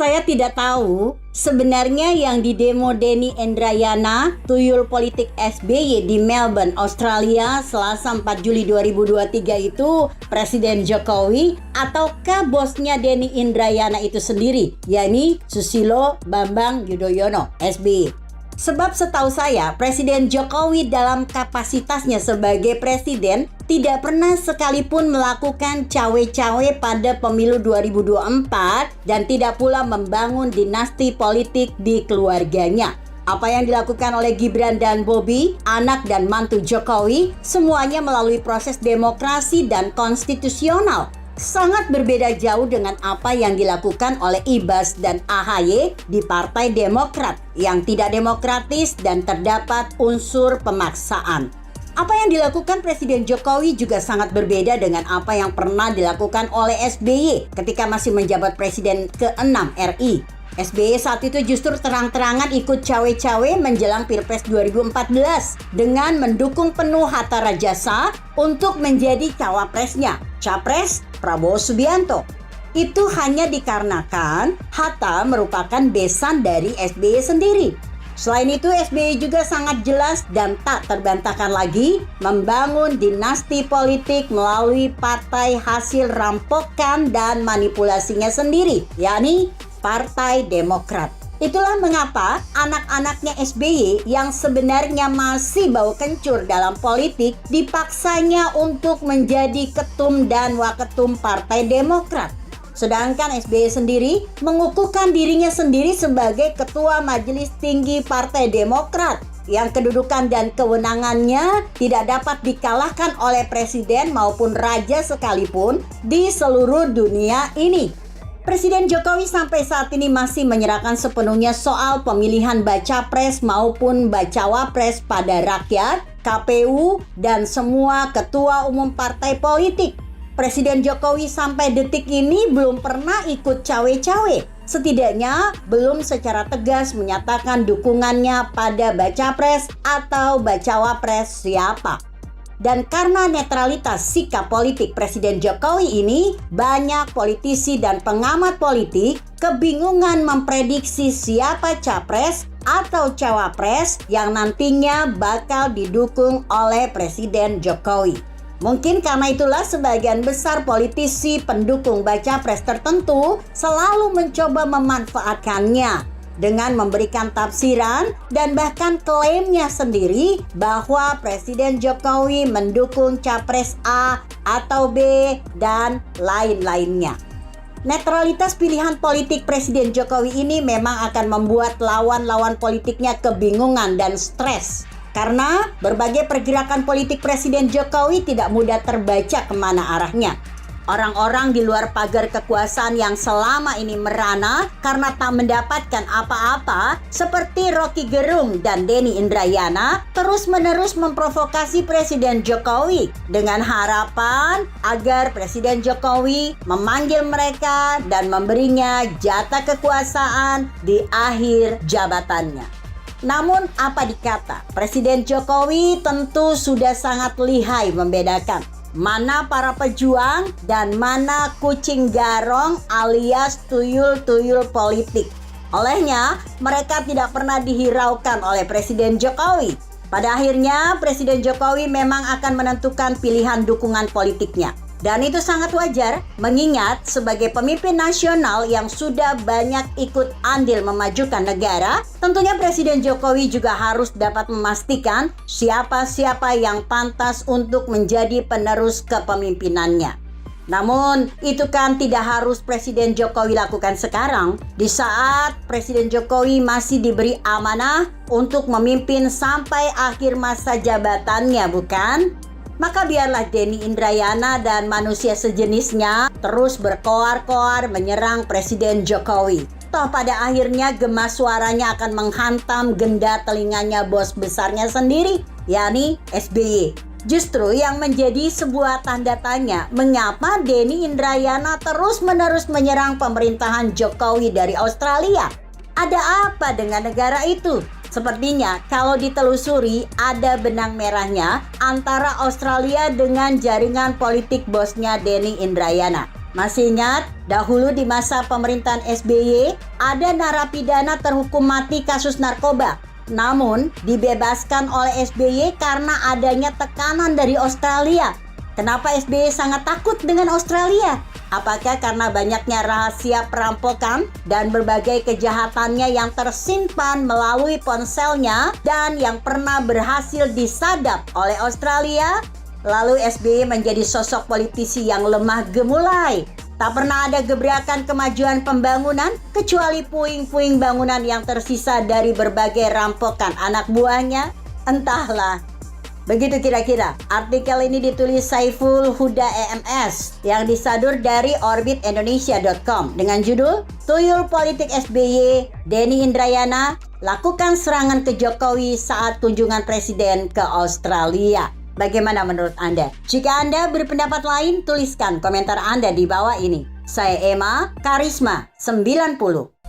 Saya tidak tahu sebenarnya yang didemo Denny Indrayana, tuyul politik SBY di Melbourne, Australia, Selasa 4 Juli 2023 itu Presiden Jokowi ataukah bosnya Denny Indrayana itu sendiri, yakni Susilo Bambang Yudhoyono, SBY. Sebab setahu saya, Presiden Jokowi dalam kapasitasnya sebagai presiden tidak pernah sekalipun melakukan cawe-cawe pada pemilu 2024 dan tidak pula membangun dinasti politik di keluarganya. Apa yang dilakukan oleh Gibran dan Bobi, anak dan mantu Jokowi, semuanya melalui proses demokrasi dan konstitusional. Sangat berbeda jauh dengan apa yang dilakukan oleh Ibas dan AHY di Partai Demokrat yang tidak demokratis dan terdapat unsur pemaksaan. Apa yang dilakukan Presiden Jokowi juga sangat berbeda dengan apa yang pernah dilakukan oleh SBY ketika masih menjabat Presiden ke-6 RI. SBY saat itu justru terang-terangan ikut cawe-cawe menjelang Pilpres 2014 dengan mendukung penuh Hatta Rajasa untuk menjadi cawapresnya, Capres Prabowo Subianto. Itu hanya dikarenakan Hatta merupakan besan dari SBY sendiri. Selain itu, SBY juga sangat jelas dan tak terbantahkan lagi membangun dinasti politik melalui partai hasil rampokan dan manipulasinya sendiri, yakni Partai Demokrat. Itulah mengapa anak-anaknya SBY yang sebenarnya masih bau kencur dalam politik dipaksanya untuk menjadi ketum dan waketum Partai Demokrat. Sedangkan SBY sendiri mengukuhkan dirinya sendiri sebagai Ketua Majelis Tinggi Partai Demokrat yang kedudukan dan kewenangannya tidak dapat dikalahkan oleh presiden maupun raja sekalipun di seluruh dunia ini. Presiden Jokowi sampai saat ini masih menyerahkan sepenuhnya soal pemilihan baca pres maupun bacawa pres pada rakyat, KPU, dan semua ketua umum partai politik. Presiden Jokowi sampai detik ini belum pernah ikut cawe-cawe. Setidaknya belum secara tegas menyatakan dukungannya pada baca pres atau bacawa pres siapa. Dan karena netralitas sikap politik Presiden Jokowi ini, banyak politisi dan pengamat politik kebingungan memprediksi siapa capres atau cawapres yang nantinya bakal didukung oleh Presiden Jokowi. Mungkin karena itulah sebagian besar politisi pendukung baca pres tertentu selalu mencoba memanfaatkannya dengan memberikan tafsiran dan bahkan klaimnya sendiri bahwa Presiden Jokowi mendukung capres A atau B dan lain-lainnya. Netralitas pilihan politik Presiden Jokowi ini memang akan membuat lawan-lawan politiknya kebingungan dan stres. Karena berbagai pergerakan politik Presiden Jokowi tidak mudah terbaca kemana arahnya. Orang-orang di luar pagar kekuasaan yang selama ini merana karena tak mendapatkan apa-apa seperti Rocky Gerung dan Denny Indrayana terus-menerus memprovokasi Presiden Jokowi dengan harapan agar Presiden Jokowi memanggil mereka dan memberinya jatah kekuasaan di akhir jabatannya. Namun apa dikata, Presiden Jokowi tentu sudah sangat lihai membedakan mana para pejuang dan mana kucing garong alias tuyul-tuyul politik. Olehnya, mereka tidak pernah dihiraukan oleh Presiden Jokowi. Pada akhirnya, Presiden Jokowi memang akan menentukan pilihan dukungan politiknya. Dan itu sangat wajar, mengingat sebagai pemimpin nasional yang sudah banyak ikut andil memajukan negara, tentunya Presiden Jokowi juga harus dapat memastikan siapa-siapa yang pantas untuk menjadi penerus kepemimpinannya. Namun, itu kan tidak harus Presiden Jokowi lakukan sekarang, di saat Presiden Jokowi masih diberi amanah untuk memimpin sampai akhir masa jabatannya, bukan? Maka biarlah Denny Indrayana dan manusia sejenisnya terus berkoar-koar menyerang Presiden Jokowi. Toh pada akhirnya gema suaranya akan menghantam genda telinganya bos besarnya sendiri, yakni SBY. Justru yang menjadi sebuah tanda tanya, mengapa Denny Indrayana terus-menerus menyerang pemerintahan Jokowi dari Australia? Ada apa dengan negara itu? Sepertinya kalau ditelusuri ada benang merahnya antara Australia dengan jaringan politik bosnya Denny Indrayana. Masih ingat, dahulu di masa pemerintahan SBY, ada narapidana terhukum mati kasus narkoba. Namun, dibebaskan oleh SBY karena adanya tekanan dari Australia. Kenapa SBY sangat takut dengan Australia? Apakah karena banyaknya rahasia perampokan dan berbagai kejahatannya yang tersimpan melalui ponselnya dan yang pernah berhasil disadap oleh Australia? Lalu SBY menjadi sosok politisi yang lemah gemulai. Tak pernah ada gebrakan kemajuan pembangunan kecuali puing-puing bangunan yang tersisa dari berbagai rampokan anak buahnya. Entahlah. Begitu kira-kira. Artikel ini ditulis Saiful Huda EMS yang disadur dari orbitindonesia.com dengan judul Tuyul Politik SBY, Denny Indrayana lakukan serangan ke Jokowi saat kunjungan presiden ke Australia. Bagaimana menurut Anda? Jika Anda berpendapat lain, tuliskan komentar Anda di bawah ini. Saya Emma Karisma 90.